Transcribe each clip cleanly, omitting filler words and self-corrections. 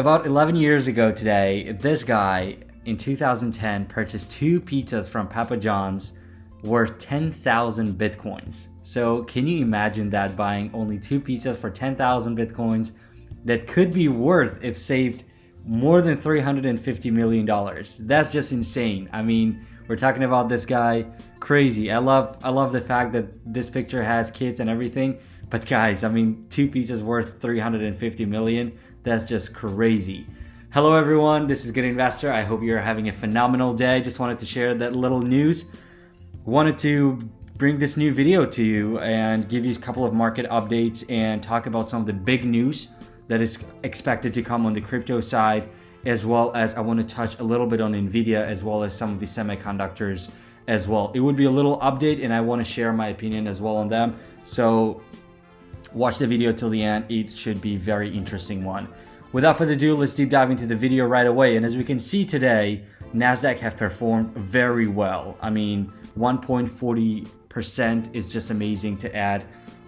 About 11 years ago today, this guy in 2010 purchased 2 pizzas from Papa John's worth 10,000 Bitcoins. So can you imagine that, buying only 2 pizzas for 10,000 Bitcoins that could be worth, if saved, more than $350 million. That's just insane. I mean, we're talking about this guy, crazy. I love the fact that this picture has kids and everything. But guys, I mean, 2 pizzas worth 350 million. That's just crazy. Hello everyone, this is Good Investor. I hope you're having a phenomenal day. Just wanted to share that little news. Wanted to bring this new video to you and give you a couple of market updates and talk about some of the big news that is expected to come on the crypto side, as well as I want to touch a little bit on Nvidia, as well as some of the semiconductors as well. It would be a little update and I want to share my opinion as well on them. So watch the video till the end. It should be a very interesting one. Without further ado, let's deep dive into the video right away. And as we can see today, Nasdaq have performed very well. I mean, 1.40% is just amazing to add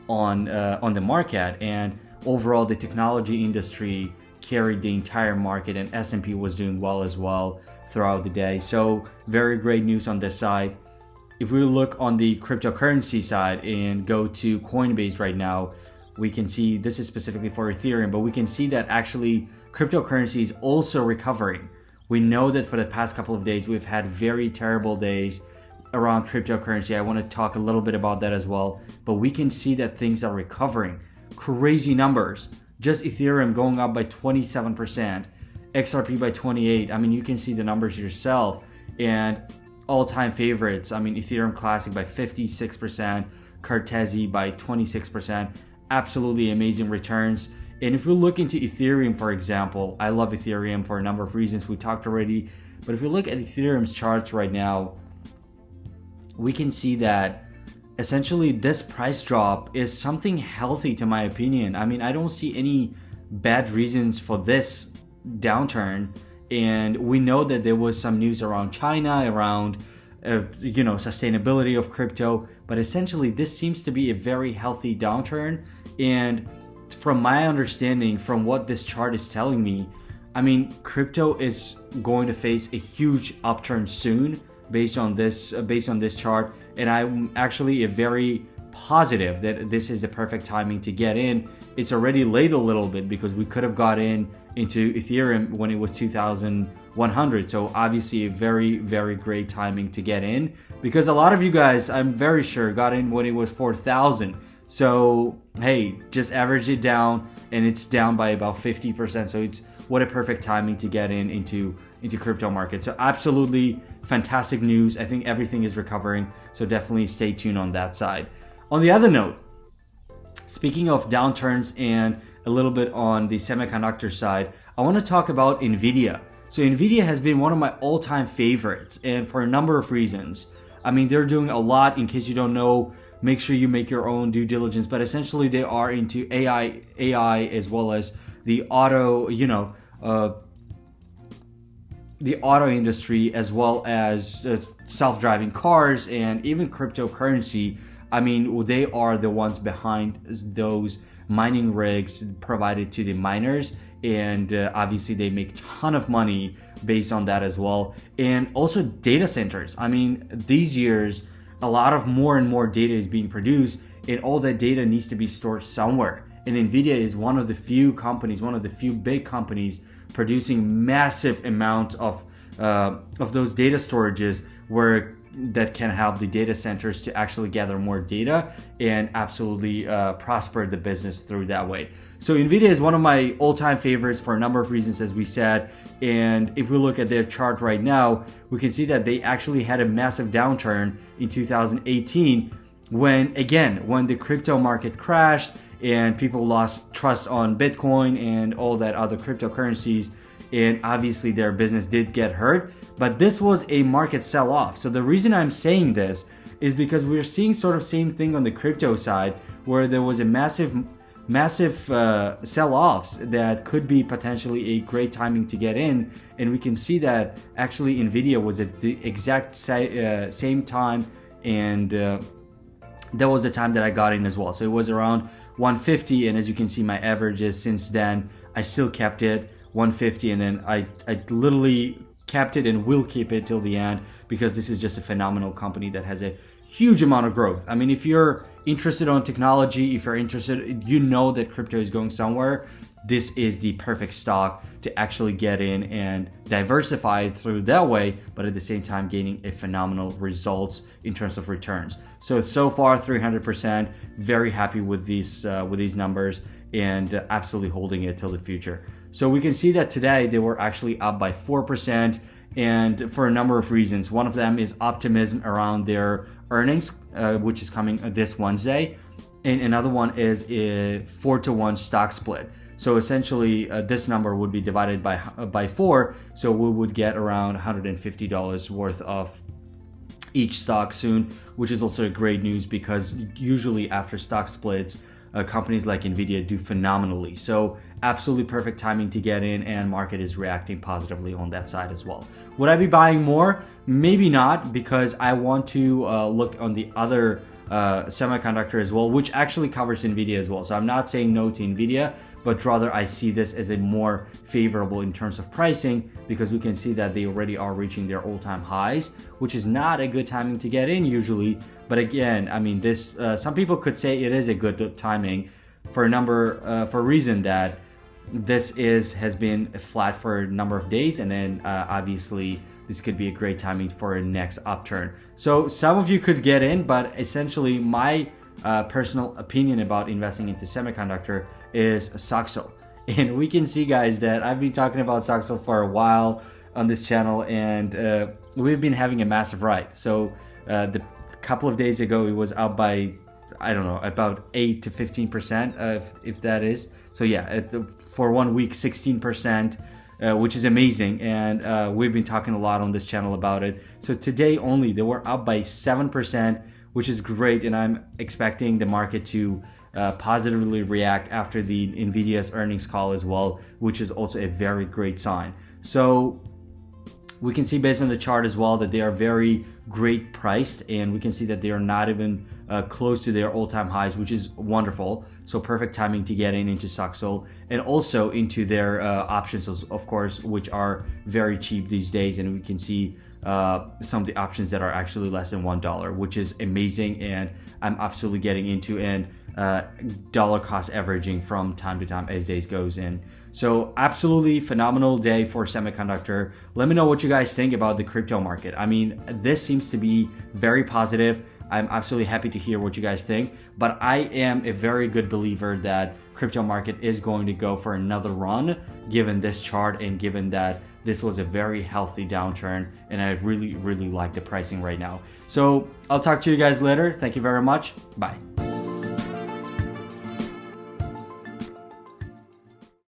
on the market. And overall, the technology industry carried the entire market, and S&P was doing well as well throughout the day. So very great news on this side. If we look on the cryptocurrency side and go to Coinbase right now, we can see this is specifically for Ethereum, but we can see that actually cryptocurrency is also recovering. We know that for the past couple of days, we've had very terrible days around cryptocurrency. I want to talk a little bit about that as well, but we can see that things are recovering. Crazy numbers. Just Ethereum going up by 27%, XRP by 28%. I mean, you can see the numbers yourself. And all-time favorites, I mean, Ethereum Classic by 56%, Cartesi by 26%. Absolutely amazing returns. And if we look into Ethereum, for example, I love Ethereum for a number of reasons we talked already. But if we look at Ethereum's charts right now, we can see that essentially this price drop is something healthy, to my opinion. I mean, I don't see any bad reasons for this downturn. And we know that there was some news around China, around sustainability of crypto, but essentially this seems to be a very healthy downturn. And from my understanding, from what this chart is telling me, I mean, crypto is going to face a huge upturn soon based on this chart. And I'm actually very positive that this is the perfect timing to get in. It's already late a little bit because we could have got into Ethereum when it was 2,100. So obviously a very, very great timing to get in, because a lot of you guys, I'm very sure, got in when it was 4,000. So hey, just average it down and it's down by about 50%. So it's what a perfect timing to get into crypto market. So absolutely fantastic news. I think everything is recovering. So definitely stay tuned on that side. On the other note, speaking of downturns and a little bit on the semiconductor side, I want to talk about Nvidia. So Nvidia has been one of my all-time favorites, and for a number of reasons. I mean, they're doing a lot. In case you don't know, make sure you make your own due diligence, but essentially they are into AI as well as the auto industry, as well as self-driving cars and even cryptocurrency. I mean, they are the ones behind those mining rigs provided to the miners, and obviously they make a ton of money based on that as well. And also data centers. I mean, these years, a lot of more and more data is being produced, and all that data needs to be stored somewhere. And Nvidia is one of the few companies, one of the few big companies producing massive amount of those data storages that can help the data centers to actually gather more data and absolutely prosper the business through that way. So Nvidia is one of my all-time favorites for a number of reasons, as we said. And if we look at their chart right now, we can see that they actually had a massive downturn in 2018 when the crypto market crashed and people lost trust on Bitcoin and all that other cryptocurrencies. And obviously their business did get hurt, but this was a market sell-off. So the reason I'm saying this is because we're seeing sort of same thing on the crypto side, where there was a massive sell-offs that could be potentially a great timing to get in. And we can see that actually Nvidia was at the exact same time, and that was the time that I got in as well. So it was around 150, and as you can see, my averages since then, I still kept it 150, and then I literally kept it and will keep it till the end, because this is just a phenomenal company that has a huge amount of growth. I mean, if you're interested on technology, if you're interested, you know that crypto is going somewhere, this is the perfect stock to actually get in and diversify it through that way, but at the same time gaining a phenomenal results in terms of returns. So far 300%, very happy with these numbers, and absolutely holding it till the future. So we can see that today they were actually up by 4%, and for a number of reasons. One of them is optimism around their earnings, which is coming this Wednesday. And another one is a 4-to-1 stock split. So essentially, this number would be divided by 4, so we would get around $150 worth of each stock soon, which is also great news, because usually after stock splits, companies like Nvidia do phenomenally. So absolutely perfect timing to get in, and market is reacting positively on that side as well. Would I be buying more? Maybe not, because I want to look on the other semiconductor as well, which actually covers Nvidia as well. So I'm not saying no to Nvidia, but rather I see this as a more favorable in terms of pricing, because we can see that they already are reaching their all-time highs, which is not a good timing to get in usually. But again, I mean, this some people could say it is a good timing for a reason that this has been flat for a number of days, and then obviously this could be a great timing for a next upturn. So some of you could get in, but essentially my personal opinion about investing into semiconductor is Soxl. And we can see, guys, that I've been talking about Soxl for a while on this channel, and we've been having a massive ride. So the couple of days ago, it was up by, I don't know, about 8 to 15%, if that is. So yeah, for 1 week, 16%. Which is amazing, and we've been talking a lot on this channel about it. So today only they were up by 7%, which is great, and I'm expecting the market to positively react after the Nvidia's earnings call as well, which is also a very great sign. So we can see based on the chart as well that they are very great priced, and we can see that they are not even close to their all-time highs, which is wonderful. So perfect timing to get into Soxl, and also into their options, of course, which are very cheap these days. And we can see some of the options that are actually less than $1, which is amazing, and I'm absolutely getting into, and dollar cost averaging from time to time as days goes in. So absolutely phenomenal day for semiconductor. Let me know what you guys think about the crypto market. I mean, this seems to be very positive. I'm absolutely happy to hear what you guys think, but I am a very good believer that crypto market is going to go for another run, given this chart and given that this was a very healthy downturn, and I really like the pricing right now. So I'll talk to you guys later. Thank you very much. Bye.